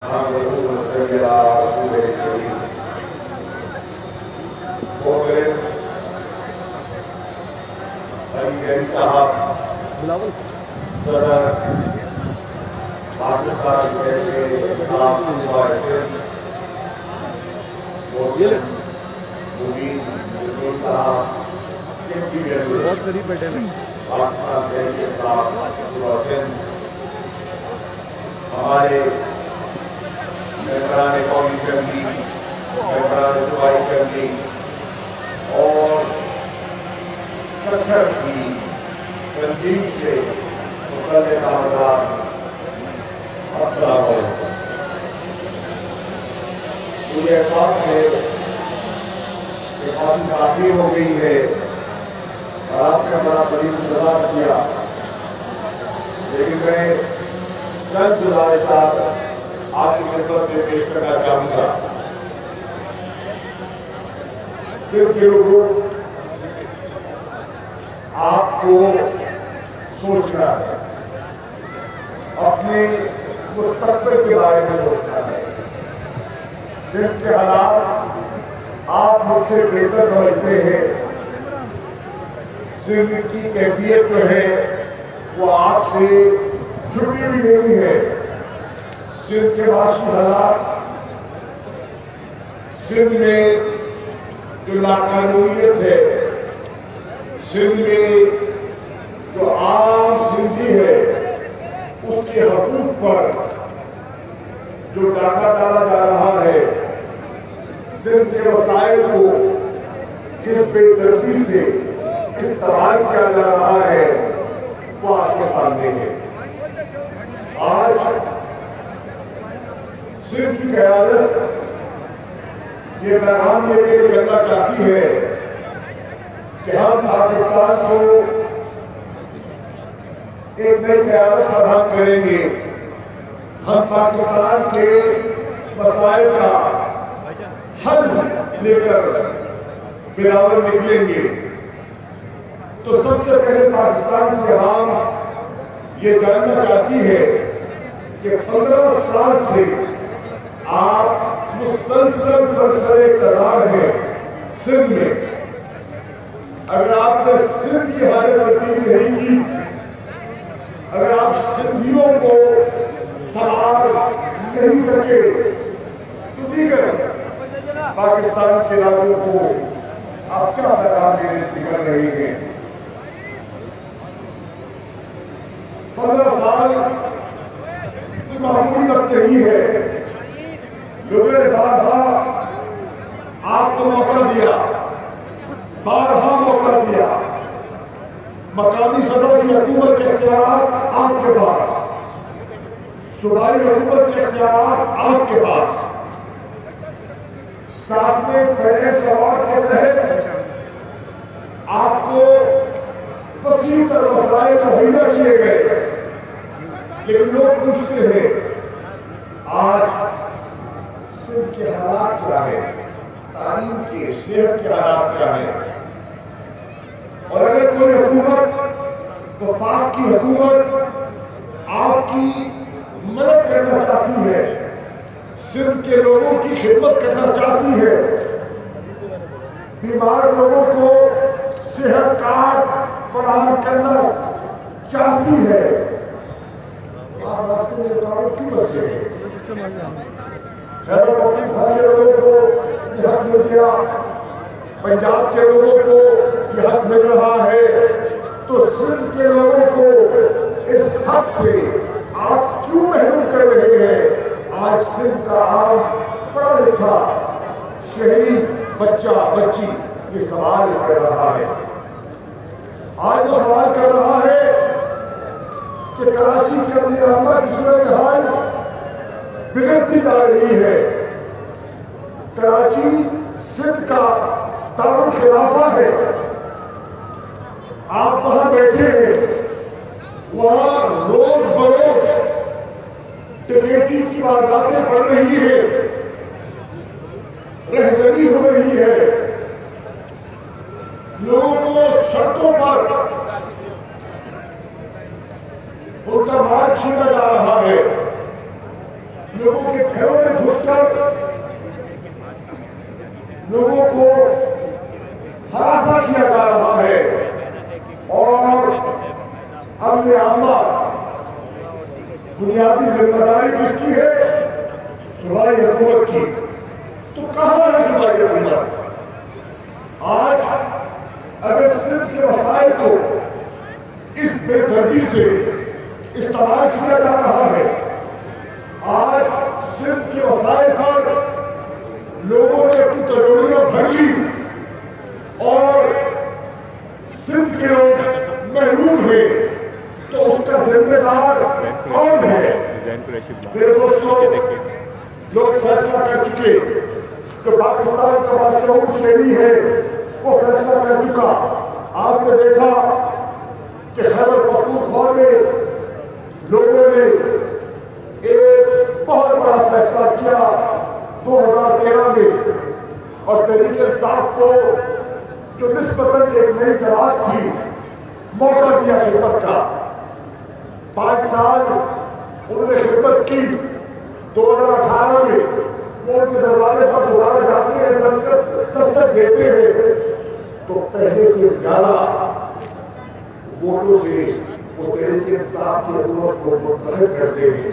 بہت قریب بیٹھے ہیں ہمارے ممبران قومی اسمبلی، ممبران صوبائی اسمبلی اور سرکار کی تنظیم سے متعلق حضرات، السلام علیکم۔ مجھے احساس ہے کہ کافی تاخیر ہو گئی ہے اور آپ نے بڑا بڑی انتظار کیا، لیکن میں چند گزارشات آپ کی خدمت میں پیش کرنا چاہوں گا۔ صرف یہ لوگوں آپ کو سوچنا ہے، اپنے مستقبل کے بارے میں سوچنا ہے۔ صرف کے حالات آپ مجھ سے بہتر سمجھتے ہیں، صرف کی کیفیت جو ہے وہ آپ سے چھپی بھی نہیں ہے۔ سندھ کے معاشی حالات، سندھ میں جو لاقانونیت ہے، سندھ میں جو عام سندھی ہے اس کے حقوق پر جو ڈاکہ ڈالا جا رہا ہے، سندھ کے مسائل کو جس بے دردی سے استعمال کیا جا رہا ہے وہ آپ کے سامنے ہے۔ آج سندھ کی قیادت یہ پیغام یہ کے کرنا چاہتی ہے کہ ہم پاکستان کو ایک نئی قیادت فراہم کریں گے، ہم پاکستان کے مسائل کا حل لے کر بلاول نکلیں گے۔ تو سب سے پہلے پاکستان کی عوام یہ جاننا چاہتی ہے کہ 15 سال سے آپ مسلسل برسر اقتدار ہیں سندھ میں، اگر آپ نے سندھ کی حالت تبدیل نہیں کی، اگر آپ سندھیوں کو سنبھال نہیں سکے تو دیگر پاکستان کے لوگوں کو آپ کیا پیغام دینے نکل رہی ہیں؟ 15 سال کی معمولی وقت نہیں ہے۔ لوگوں نے بارہا آپ کو موقع دیا، بارہا موقع دیا۔ مقامی سطح کی حکومت کے اختیارات آپ کے پاس، صوبائی حکومت کے اختیارات آپ کے پاس، 7ویں فائنانس ایوارڈ کے تحت آپ کو وسیع تر وسائل مہیا کیے گئے، لیکن لوگ پوچھتے ہیں آج سندھ کے حالات کیا ہے، تعلیم کے، صحت کے حالات کیا ہے؟ اور اگر کوئی حکومت، وفاق کی حکومت آپ کی مدد کرنا چاہتی ہے، سندھ کے لوگوں کی خدمت کرنا چاہتی ہے، بیمار لوگوں کو صحت کارڈ فراہم کرنا چاہتی ہے، آپ راستے میں رکاوٹ کیوں بچے ہیں؟ خیبر پختونخوا کے لوگوں کو یہ حق مل گیا، پنجاب کے لوگوں کو یہ حق مل رہا ہے، تو سندھ کے لوگوں کو اس حق سے آپ کیوں محروم کر رہے ہیں؟ آج سندھ کا عام پڑھا لکھا شہری بچہ بچی یہ سوال کر رہا ہے، آج وہ سوال کر رہا ہے کہ کراچی کی اپنی آمد کی صورتحال بگڑتی جا رہی ہے، کراچی سندھ کا دارالخلافہ ہے، آپ وہاں بیٹھے ہیں، وہاں روز بروز ڈکیتی کی وارداتیں بڑھ رہی ہیں، رہزنی ہو رہی ہے، لوگوں کو سڑکوں پر ان کا مال چھینا جا رہا ہے، لوگوں کے گھروں میں گھس کر لوگوں کو ہراساں کیا جا رہا ہے اور امن عامہ بنیادی ذمہ داری کس کی ہے؟ صوبائی حکومت کی. تو کہاں ہے صوبائی حکومت؟ آج اگر صرف کے وسائل کو اس بے دردی سے استعمال کیا جا رہا ہے، آج صرف کے وسائل پر لوگوں نے اپنی تجوریاں بھر لی اور صرف کے لوگ محروم ہیں، تو اس کا ذمہ دار کون ہے؟ میرے دوستوں، لوگ فیصلہ کر چکے کہ پاکستان کا باشعور شہری ہے، وہ فیصلہ کر چکا. آپ نے دیکھا کہ خیبر پختونخوا میں لوگوں نے ایک بہت بڑا فیصلہ کیا 2013 میں، اور تحریک انصاف کو جو نسبتاً ایک نئی جماعت تھی موقع دیا خدمت کا. 5 سال انہوں نے خدمت کی. 2018 میں وہ ان کے دروازے پر دوبارہ جاتے ہیں، دستک دیتے ہیں، تو پہلے سے زیادہ ووٹوں سے وہ تحریک انصاف کی حکومت کو منتخب کرتے ہیں.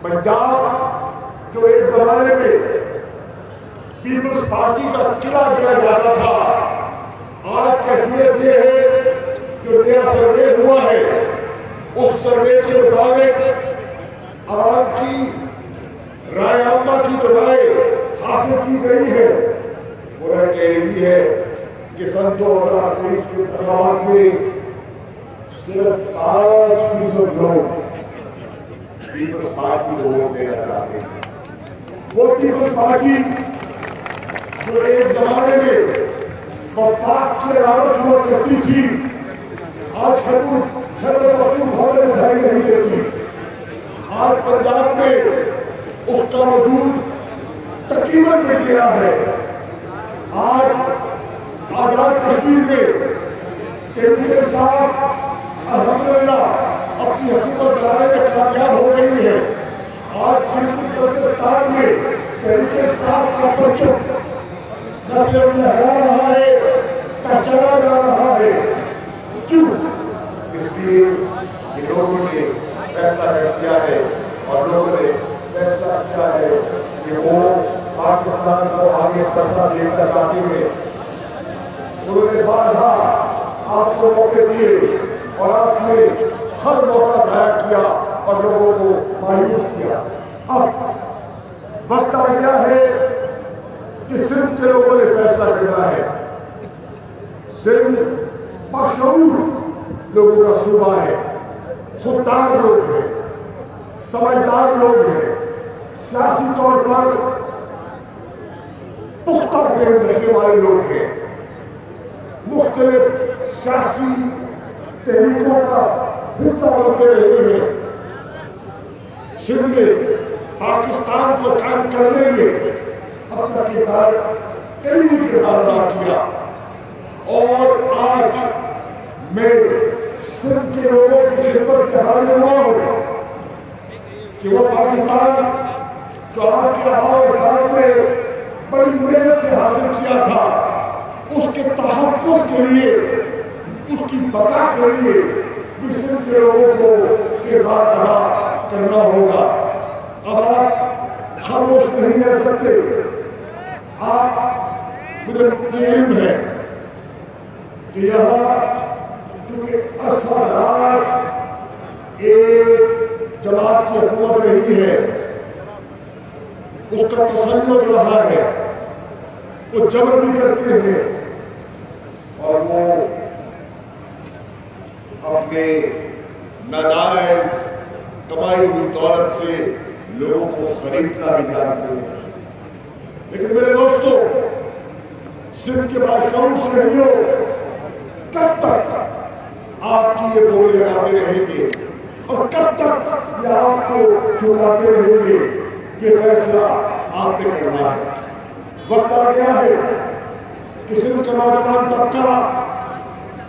پنجاب جو ایک زمانے میں پیپلز پارٹی کا قلعہ گنا جاتا تھا، آج کیفیت یہ ہے جو نیا سروے ہوا ہے، اس سروے کے مطابق عوام کی رائے عامہ کی جو رائے حاصل کی گئی ہے وہ کہہ رہی ہے کہ سن 2023 کے انتخابات میں صرف 5% لوگ پیپلز پارٹی کو ووٹ دینا چاہتے ہیں. وہ پیپلز پارٹی جو ایک زمانے میں وفاق کی علامت ہوا کرتی تھی، آج خیبر پختونخوا میں دکھائی نہیں دیتی. آج پنجاب میں اس کا وجود تقریباً مٹ گیا ہے. آج آزاد کشمیر میں تحریک انصاف الحمدللہ اپنی حکومت چلانے میں کامیاب ہو رہی ہے. آج بلوچستان میں تحریک انصاف کا پرچم نہ صرف لہرا رہا ہے، پہچانا جا رہا ہے. کیوں؟ اس لیے کہ لوگوں نے فیصلہ کر دیا ہے اور لوگوں نے فیصلہ کیا ہے کہ وہ پاکستان کو آگے بڑھنا دیکھنا چاہتے ہیں. انہوں نے بارہا آپ کو موقع دیے اور آپ نے ہر موقع ضائع کیا اور لوگوں کو مایوس کیا. اب وقت آ گیا ہے کہ سندھ کے لوگوں نے فیصلہ کرنا ہے. سندھ باشعور لوگوں کا صوبہ ہے، خوددار لوگ ہیں، سمجھدار لوگ ہیں، سیاسی طور پر پختہ ذہن رکھنے والے لوگ ہیں، مختلف سیاسی تحریکوں کا حصہ بنتے رہے ہیں. سندھ نے پاکستان کو قائم کرنے میں اپنا کردار کئی کردار ادا کیا، اور آج میں سندھ کے لوگوں کی خدمت کے حاضر ہوا ہوں کہ وہ پاکستان جو آپ کے آباء و اجداد نے بڑی محنت سے حاصل کیا تھا، اس کے تحفظ کے لیے، اس کی بقا کے لیے بھی سندھ کے لوگوں کو کردار ادا کرنا ہوگا. اب آپ خاموش نہیں رہ سکتے. آپ مجھے علم ہے کہ یہاں کیونکہ اثرات ایک جماعت کی حکومت رہی ہے، اس کا تسلط رہا ہے، وہ جبر بھی کرتے ہیں اور وہ اپنے ناجائز کمائی ہوئی دولت سے لوگوں کو خریدنا بھی جانتے ہیں. لیکن میرے دوستوں، سندھ کے باشعور شہریوں، کب تک آپ کی یہ بول لگاتے رہیں گے اور کب تک یہ آپ کو چلاتے رہیں گے؟ یہ فیصلہ آپ نے کرنا ہے. وقت آ گیا ہے کہ سندھ کا نوجوان طبقہ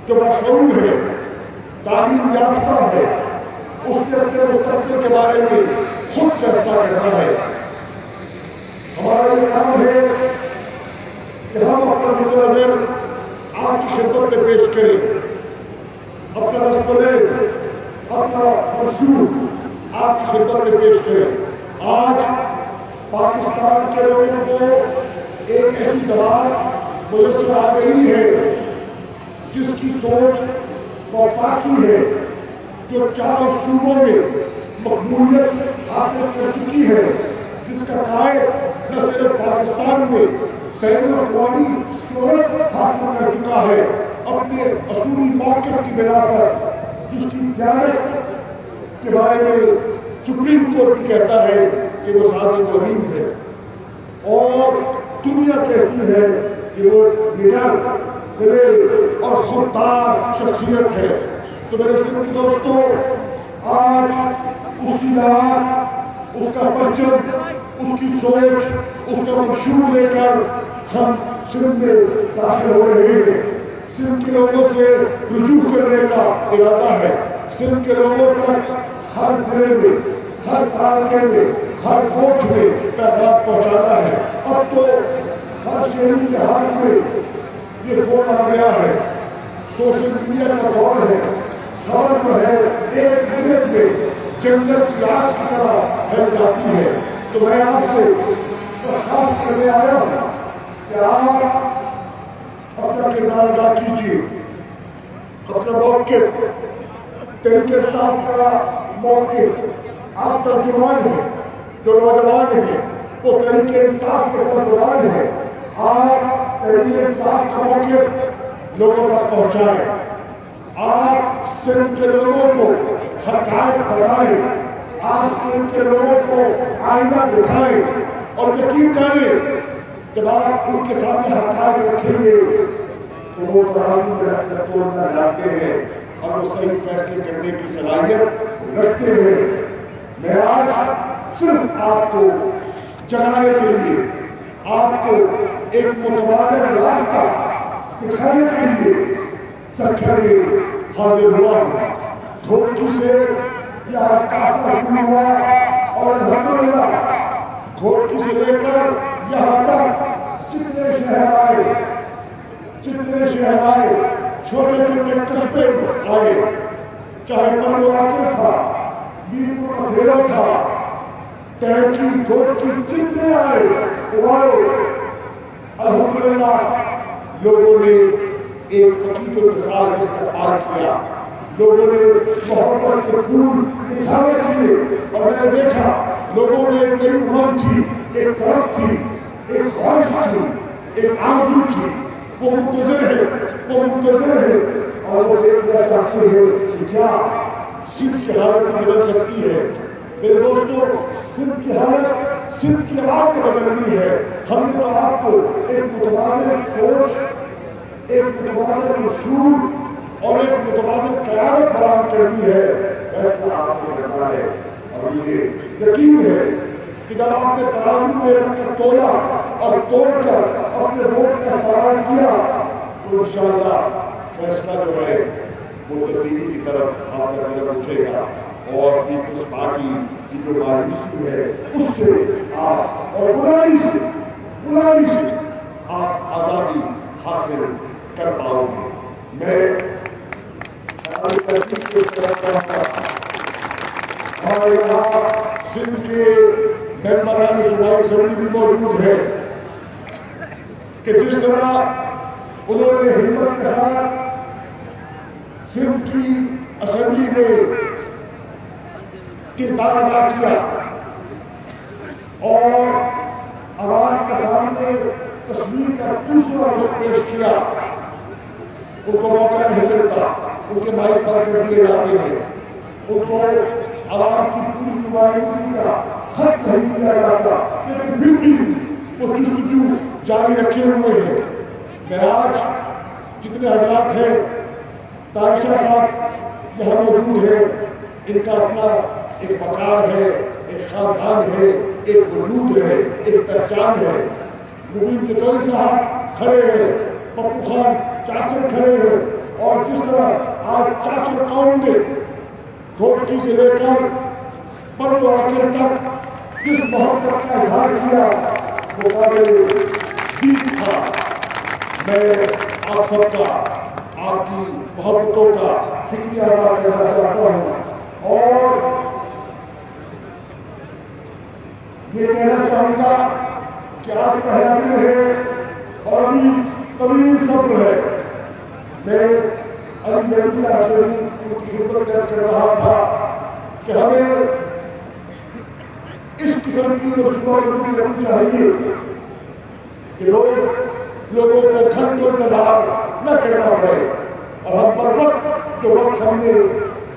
جو باشعور ہے، تعلیم یافتہ ہے، اس کے اپنے مستقبل کے بارے میں خود فیصلہ کرنا ہے. ہمارا یہ کام ہے کہ ہم اپنا متنظر آپ کی خدمت میں پیش کریں، اپنا رسپلے، اپنا منشور آپ کی خدمت میں پیش کریں. آج پاکستان کے لوگوں کو ایک ایسی جماعت میسر آ گئی ہے جس کی سوچ وفاقی ہے، جو چاروں صوبوں میں مقبولیت حاصل کر چکی ہے، جس کا قائد نہ صرف پاکستان میں بین الاقوامی شہرت حاصل کر چکا ہے اپنے اصولی موقف کی بنا پر، جس کی دیانت کے بارے میں سپریم کورٹ بھی کہتا ہے کہ وہ صادق و امین ہے، اور دنیا کہتی ہے کہ وہ لیڈر دلیر اور خوددار شخصیت ہے. تو میرے سندھی دوستوں، آج اس کی جماعت، اس کا پرچم، اس کی سوچ، اس کا منشور لے کر ہم سندھ میں داخل ہو رہے ہیں. سندھ کے لوگوں سے رجوع کرنے کا ارادہ ہے. سندھ کے لوگوں تک ہر ضلع میں، ہر تعلقے میں، ہر کوچ میں پیغام پہنچانا ہے. اب تو ہر شہری کے ہاتھ میں یہ فون آ گیا ہے، سوشل میڈیا کا دور ہے، خبر جو ہے ایک منٹ میں جنگل کی آگ کی طرح پھیل جاتی ہے. تو میں آپ سے درخواست کرنے آیا ہوں کہ آپ اپنا کردار ادا کیجیے، اپنا موقف، تحریک انصاف کا موقف. آپ ترجمان ہیں، جو نوجوان ہیں وہ تحریک انصاف کے ترجمان ہیں. آپ تحریک انصاف کا موقف لوگوں تک پہنچائیں. آپ سندھ کے لوگوں کو حقائق بتائیں، آپ سندھ کے لوگوں کو آئینہ دکھائیں، اور یقین جانیں جب آپ ان کے سامنے حقائق رکھیں گے تو وہ ترازو میں رکھ کر تولنا جانتے ہیں اور وہ صحیح فیصلے کرنے کی صلاحیت رکھتے ہیں. میں آج صرف آپ کو جگانے کے لیے، آپ کو ایک متبادل راستہ دکھانے کے لیے سرکھر میں حاضر ہوا ہوں. دھوبی سے یہاں کافی شروع ہوا اور الحمدللہ گھوٹی سے لے کر یہاں تک جتنے شہر آئے، چھوٹے چھوٹے قصبے آئے، چاہے پلو آکر تھا، میرپور کا پھیرا تھا، تہکی، گھوٹی، جتنے آئے وہ آئے. الحمدللہ لوگوں نے ایک فقیر و مثال استقبال کیا، لوگوں نے محبت کے پھول اچھالے کیے، اور میں نے دیکھا لوگوں نے ایک نئی امنگ تھی، ایک طرف تھی، ایک خواہش تھی، ایک آرزو تھی. وہ منتظر ہے اور وہ دیکھنا چاہتے ہیں کہ کیا سندھ کی حالت بدل سکتی ہے. میرے دوستوں، سندھ کی حالت سندھ کی عوام کو بدلنی ہے. ہم نے تو آپ کو ایک متبادل سوچ، ایک متبادل منشور اور ایک متبادل قیادت فراہم کرنی ہے. فیصلہ آپ کو کرنا ہے، اور یہ یقین ہے کہ جب آپ نے ترازو میں رکھ کر تولا اور توڑ کر اپنے ووٹ کا استعمال کیا تو انشاءاللہ فیصلہ جو ہے وہ تبدیلی کی طرف آپ کا قدم اٹھے گا، اور پیپلز پارٹی کی جو مایوسی ہے اس سے آپ، اور بلائی سے آپ آزادی حاصل کر پاؤ گے. میں ہمارے یہاں سندھ کے ممبران صوبائی اسمبلی بھی موجود ہے کہ جس طرح انہوں نے ہمت کے ساتھ سندھ کی اسمبلی میں کردار ادا کیا اور عوام کے سامنے کشمیر کا دوسرا رخ پیش کیا. ان کو موقع نہیں ملتا، ان کے مائک پر کر دیے جاتے ہیں، ان کو عوام کی پوری نمائندگی کا حق نہیں دیا جاتا، لیکن پھر بھی وہ جستجو جاری رکھے ہوئے ہیں. میں آج جتنے حضرات ہیں، طاہر شاہ صاحب یہاں موجود ہیں، ان کا اپنا ایک وقار ہے، ایک خاندان ہے، ایک وجود ہے، ایک پہچان ہے. مبین جتوئی صاحب کھڑے ہیں، پپو خان چاچر کھڑے ہیں، اور جس طرح آج چاچر قوم نے گھوٹکی سے لے کر پر آخر تک جس محبت کا اظہار کیا وہ قابل دید تھا. میں آپ سب کا، آپ کی محبتوں کا شکریہ ادا کرنا چاہتا ہوں اور یہ کہنا چاہوں گا کہ آج پہلا دن ہے اور ابھی طویل سفر ہے. میں ابھی میری صاحب کی خدمت درج کر رہا تھا کہ ہمیں اس قسم کی منصوبہ بندی رکھنی چاہیے کہ لوگوں کو گھنٹوں انتظار نہ کرنا پڑے اور ہم پر وقت جو وقت ہم نے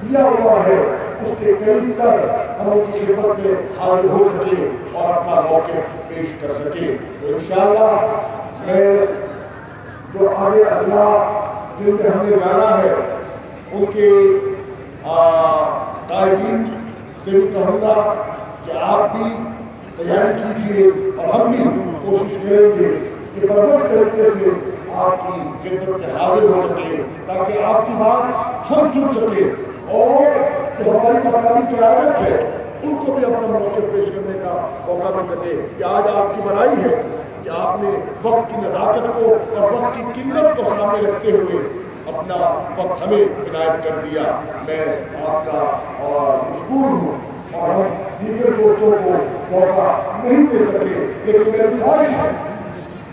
دیا ہوا ہے اس کے قریب تک ہم ان کی خدمت میں حاضر ہو سکے اور اپنا موقف پیش کر سکے. تو انشاءاللہ میں جو آگے اضلاع جن میں ہم نے جانا ہے ان کے قائدین سے بھی کہوں گا کہ آپ بھی تیاری کیجیے اور ہم بھی کوشش کریں گے کہ برابر طریقے سے آپ کی خدمت میں حاضر ہو سکے تاکہ آپ کی بات ہم سن سکیں اور جو ہماری مقامی قیادت ہے ان کو بھی اپنا موقف پیش کرنے کا موقع مل سکے. کہ آج آپ کی بڑائی ہے کہ آپ نے وقت کی نزاکت کو اور وقت کی قلت کو سامنے رکھتے ہوئے اپنا وقت ہمیں عنایت کر دیا. میں آپ کا مشکور ہوں اور ہم دیگر دوستوں کو موقع نہیں دے سکے لیکن میری خواہش ہے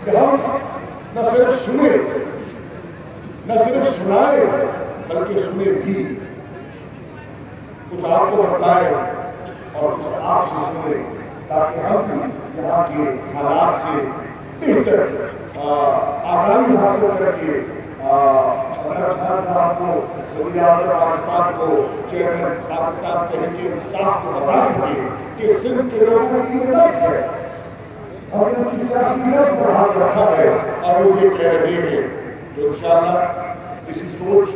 کہ ہم نہ صرف سنیں نہ صرف سنائیں بلکہ سنیں بھی. کچھ آپ کو بتائیں اور کچھ آپ سے سنیں تاکہ ہم بھی یہاں کے حالات سے بہتر آگاہی حاصل کر کے خان صاحب کو، وزیر اعظم پاکستان کو، چیئرمین پاکستان تحریک انصاف کو بتا سکے کہ سندھ کے لوگوں کی یہ نقص ہے. ہم نے ان کی سیاسی نیت پر ہاتھ رکھا ہے اور وہ یہ کہہ رہے ہیں. تو انشاءاللہ اسی سوچ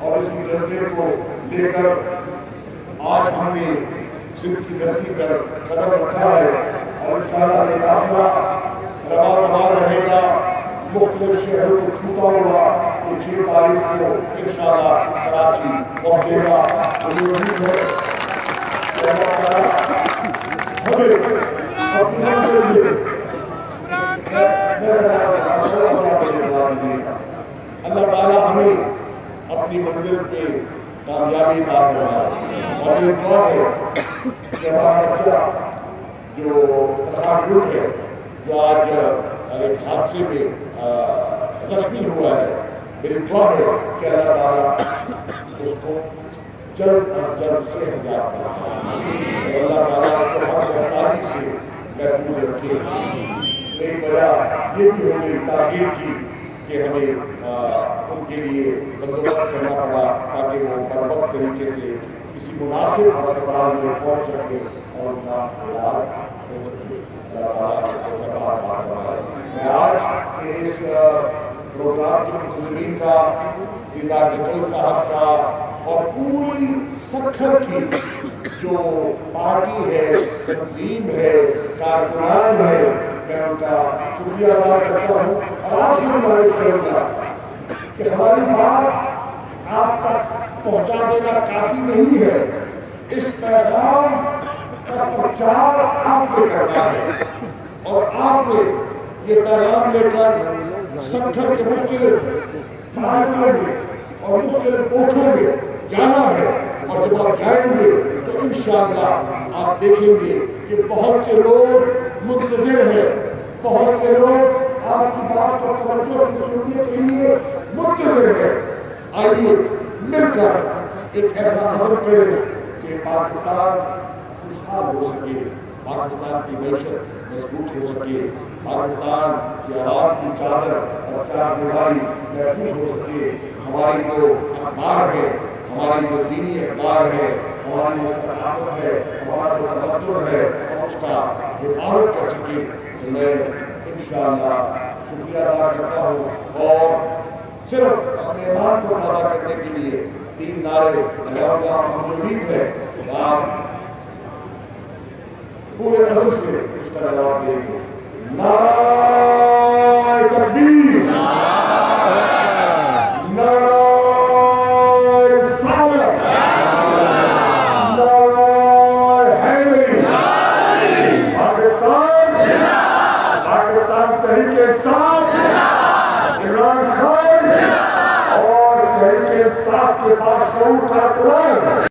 اور اسی جذبے کو لے کر آج ہم نے سندھ کی دھرتی پر قدم رکھا ہے اور انشاءاللہ یہ قافلہ رواں رہے گا مختلف شہروں کو چھوٹا ہوا. تو 6 تاریخ کو انشاءاللہ کراچی پہنچے گا. امید ہے کہ اللہ تعالیٰ ہمیں اللہ تعالیٰ ہمیں اپنی منزل پہ کامیابی عطا فرمائے. اور یہ دعا ہے کہ ہمارا بچہ جو تراجر ہے جو آج ایک حادثے میں زخمی ہوا ہے، میری دعا ہے کہ اللہ تعالیٰ اس کو جلد از جلد سے نجات فرمائے اور اللہ تعالیٰ اس کو ہر بیماری سے محفوظ رکھے. ایک وجہ یہ بھی ہو گئی تاخیر کی کہ ہمیں ان کے لیے بندوبست کرنا پڑا تاکہ وہ بروقت طریقے سے کسی مناسب ہسپتال میں پہنچ سکے اور ان کا علاج ہو سکے. میں آج اس پروگرام کے منتظمین کا، دیدار صاحب کا اور پوری سکھر کی جو پارٹی ہے، تنظیم ہے، کارکنان ہے، میں ان کا شکریہ ادا کرتا ہوں اور آپ سے گزارش کروں گا کہ ہماری بات آپ تک پہنچا دینا کافی نہیں ہے. اس پیغام کا پرچار آپ نے کرنا ہے اور آپ نے یہ پیغام لے کر سکھر کے مختلف علاقوں میں اور مختلف کوٹھوں میں جانا ہے. اور جب آپ جائیں گے تو انشاءاللہ آپ دیکھیں گے کہ بہت سے لوگ منتظر ہیں، بہت سے لوگ آپ کی بات کو توجہ سے سننے کے لیے منتظر ہیں. آئیے مل کر ایک ایسا عزم کریں کہ پاکستان خوشحال ہو سکے، پاکستان کی معیشت مضبوط ہو سکے، پاکستان کی عوام کی چادر اور چار دیواری محفوظ ہو سکے. ہماری جو اخبار ہے، ہماری جو دینی اخبار ہے، ہماری جو ثقافت ہے، ہمارا جو تمدن ہے، ہم اس کا حفاظت کر سکے. تو میں انشاءاللہ شکریہ ادا کرتا ہوں اور صرف اپنے ایمان کو تازہ کرنے کے لیے 3 نعرے لگاؤں گا. مجھے امید ہے کہ آپ پورے عزم سے اس کا جواب دیں گے. نعرہ تکبیر، نعرہ رسالت، نعرہ حیدر پاکستان تحریک انصاف، عمران خان اور تحریک انصاف کے پاس شعور کارکنان